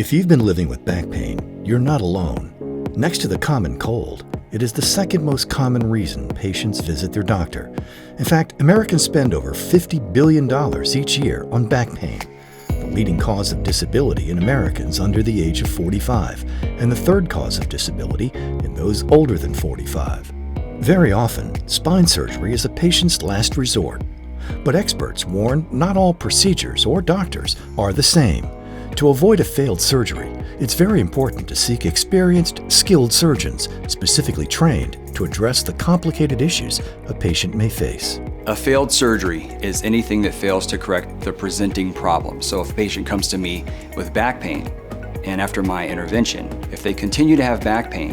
If you've been living with back pain, you're not alone. Next to the common cold, it is the second most common reason patients visit their doctor. In fact, Americans spend over $50 billion each year on back pain, the leading cause of disability in Americans under the age of 45, and the third cause of disability in those older than 45. Very often, spine surgery is a patient's last resort. But experts warn not all procedures or doctors are the same. To avoid a failed surgery, it's very important to seek experienced, skilled surgeons, specifically trained to address the complicated issues a patient may face. A failed surgery is anything that fails to correct the presenting problem. So if a patient comes to me with back pain, and after my intervention, if they continue to have back pain,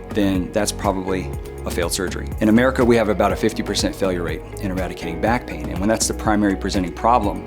then that's probably a failed surgery. In America, we have about a 50% failure rate in eradicating back pain, and when that's the primary presenting problem,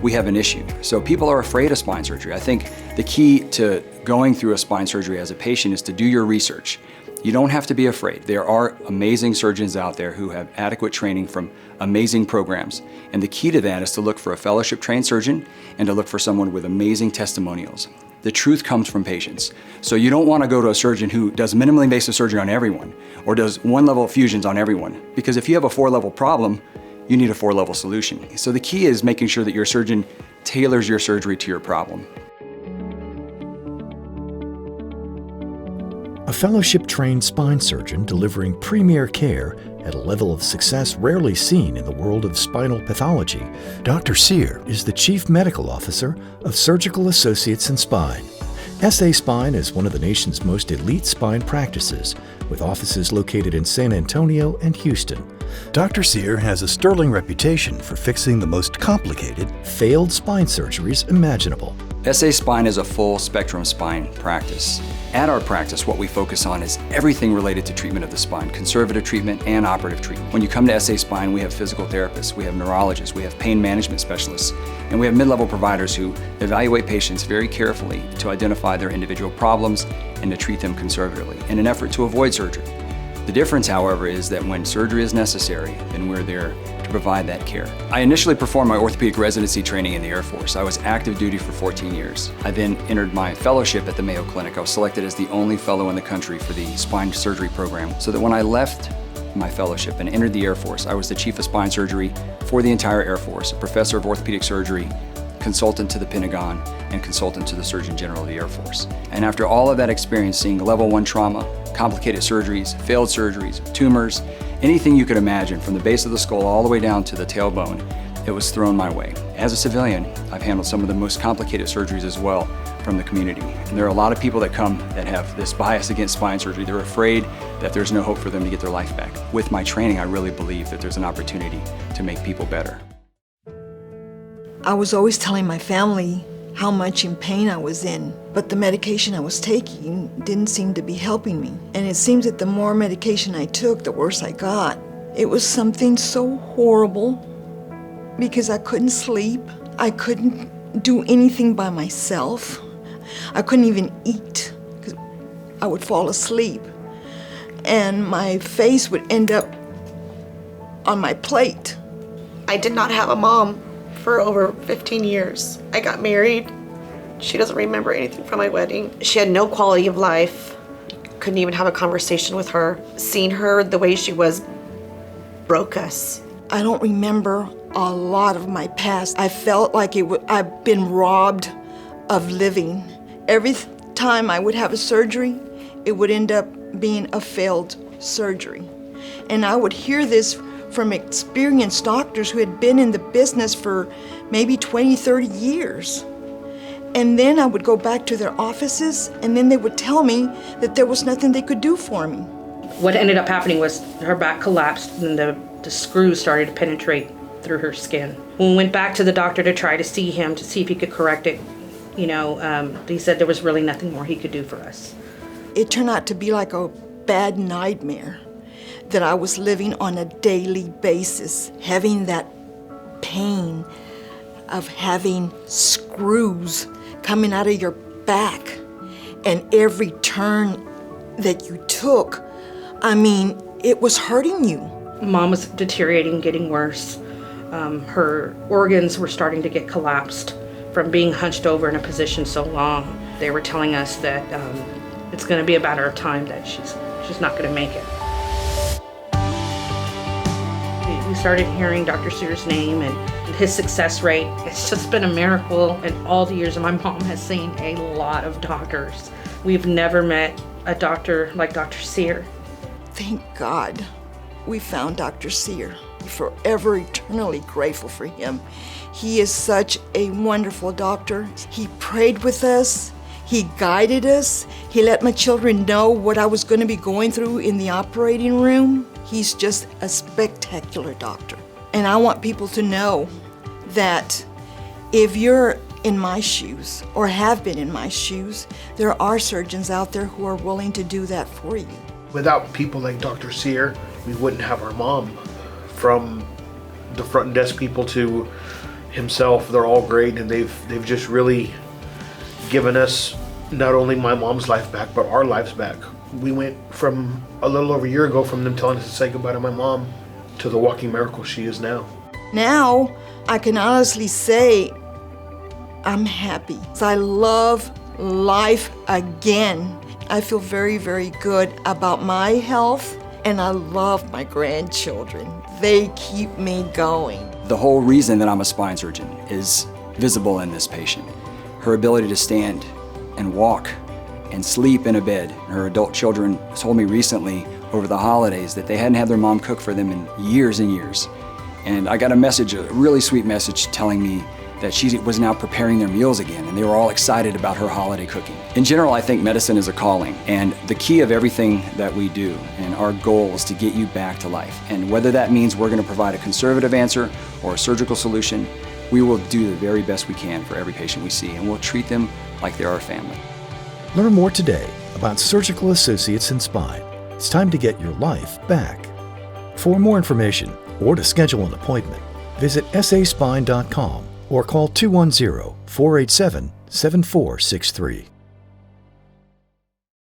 we have an issue. So people are afraid of spine surgery. I think the key to going through a spine surgery as a patient is to do your research. You don't have to be afraid. There are amazing surgeons out there who have adequate training from amazing programs. And the key to that is to look for a fellowship trained surgeon and to look for someone with amazing testimonials. The truth comes from patients. So you don't want to go to a surgeon who does minimally invasive surgery on everyone or does one-level fusions on everyone. Because if you have a 4-level problem, you need a 4-level solution. So the key is making sure that your surgeon tailors your surgery to your problem. A fellowship-trained spine surgeon delivering premier care at a level of success rarely seen in the world of spinal pathology, Dr. Cyr is the Chief Medical Officer of Surgical Associates in Spine. SASpine is one of the nation's most elite spine practices, with offices located in San Antonio and Houston. Dr. Cyr has a sterling reputation for fixing the most complicated, failed spine surgeries imaginable. SASpine is a full-spectrum spine practice. At our practice, what we focus on is everything related to treatment of the spine, conservative treatment and operative treatment. When you come to SASpine, we have physical therapists, we have neurologists, we have pain management specialists, and we have mid-level providers who evaluate patients very carefully to identify their individual problems and to treat them conservatively in an effort to avoid surgery. The difference, however, is that when surgery is necessary, then we're there to provide that care. I initially performed my orthopedic residency training in the Air Force. I was active duty for 14 years. I then entered my fellowship at the Mayo Clinic. I was selected as the only fellow in the country for the spine surgery program, so that when I left my fellowship and entered the Air Force, I was the chief of spine surgery for the entire Air Force, a professor of orthopedic surgery, consultant to the Pentagon, and consultant to the Surgeon General of the Air Force. And after all of that experience, seeing level 1 trauma, complicated surgeries, failed surgeries, tumors, anything you could imagine from the base of the skull all the way down to the tailbone, it was thrown my way. As a civilian, I've handled some of the most complicated surgeries as well from the community. And there are a lot of people that come that have this bias against spine surgery. They're afraid that there's no hope for them to get their life back. With my training, I really believe that there's an opportunity to make people better. I was always telling my family how much in pain I was in, but the medication I was taking didn't seem to be helping me. And it seems that the more medication I took, the worse I got. It was something so horrible because I couldn't sleep. I couldn't do anything by myself. I couldn't even eat because I would fall asleep. And my face would end up on my plate. I did not have a mom for over 15 years. I got married. She doesn't remember anything from my wedding. She had no quality of life. Couldn't even have a conversation with her. Seeing her the way she was broke us. I don't remember a lot of my past. I felt like I've been robbed of living. Every time I would have a surgery, it would end up being a failed surgery. And I would hear this from experienced doctors who had been in the business for maybe 20, 30 years. And then I would go back to their offices, and then they would tell me that there was nothing they could do for me. What ended up happening was her back collapsed and the screws started to penetrate through her skin. When we went back to the doctor to try to see him, to see if he could correct it, he said there was really nothing more he could do for us. It turned out to be like a bad nightmare that I was living on a daily basis, having that pain of having screws coming out of your back. And every turn that you took, it was hurting you. Mom was deteriorating, getting worse. Her organs were starting to get collapsed from being hunched over in a position so long. They were telling us that it's going to be a matter of time that she's not going to make it. We started hearing Dr. Cyr's name and his success rate. It's just been a miracle in all the years, and my mom has seen a lot of doctors. We've never met a doctor like Dr. Cyr. Thank God we found Dr. Cyr. Forever eternally grateful for him. He is such a wonderful doctor. He prayed with us. He guided us. He let my children know what I was going to be going through in the operating room. He's just a spectacular doctor. And I want people to know that if you're in my shoes or have been in my shoes, there are surgeons out there who are willing to do that for you. Without people like Dr. Cyr, we wouldn't have our mom. From the front desk people to himself, they're all great, and they've just really given us not only my mom's life back, but our lives back. We went from a little over a year ago from them telling us to say goodbye to my mom to the walking miracle she is now. Now, I can honestly say I'm happy. I love life again. I feel very, very good about my health, and I love my grandchildren. They keep me going. The whole reason that I'm a spine surgeon is visible in this patient. Her ability to stand and walk and sleep in a bed. Her adult children told me recently over the holidays that they hadn't had their mom cook for them in years and years. And I got a message, a really sweet message telling me that she was now preparing their meals again, and they were all excited about her holiday cooking. In general, I think medicine is a calling, and the key of everything that we do and our goal is to get you back to life. And whether that means we're going to provide a conservative answer or a surgical solution, we will do the very best we can for every patient we see, and we'll treat them like they're our family. Learn more today about Surgical Associates in Spine. It's time to get your life back. For more information or to schedule an appointment, visit SASpine.com or call 210-487-7463.